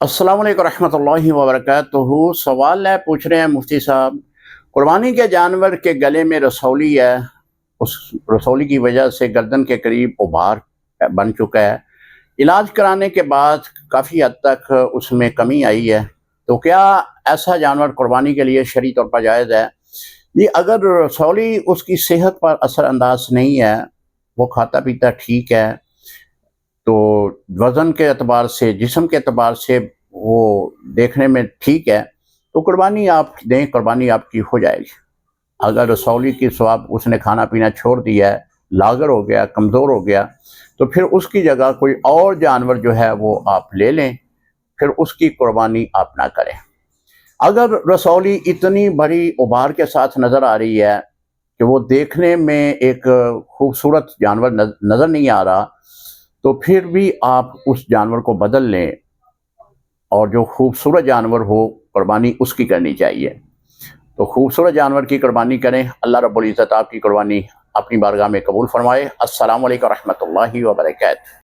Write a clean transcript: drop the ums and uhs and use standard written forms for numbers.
अस्सलाम वालेकुम रहमतुल्लाहि व बरकातुहू। सवाल है, पूछ रहे हैं मुफ्ती साहब, कुर्बानी के जानवर के गले में रसौली है, उस रसौली की वजह से गर्दन के करीब उभार बन चुका है। इलाज कराने के बाद काफ़ी हद तक उसमें कमी आई है, तो क्या ऐसा जानवर कुर्बानी के लिए शरई तौर पर जायज़ है? जी, अगर रसौली उसकी सेहत पर असर अंदाज नहीं है, वो खाता पीता ठीक है, तो वज़न के एतबार से, जिस्म के एतबार से वो देखने में ठीक है, तो कुर्बानी आप दें, कुर्बानी आपकी हो जाएगी। अगर रसौली की सवाब उसने खाना पीना छोड़ दिया है, लागर हो गया, कमज़ोर हो गया, तो फिर उसकी जगह कोई और जानवर जो है वो आप ले लें, फिर उसकी कुर्बानी आप ना करें। अगर रसौली इतनी बड़ी उभार के साथ नज़र आ रही है कि वो देखने में एक खूबसूरत जानवर नज़र नहीं आ रहा, तो फिर भी आप उस जानवर को बदल लें और जो खूबसूरत जानवर हो, कुर्बानी उसकी करनी चाहिए। तो खूबसूरत जानवर की कुर्बानी करें। अल्लाह रब्बुल इज़्ज़त आपकी कुर्बानी अपनी बारगाह में कबूल फरमाए। अस्सलामु अलैकुम रहमतुल्लाहि व बरकातहू।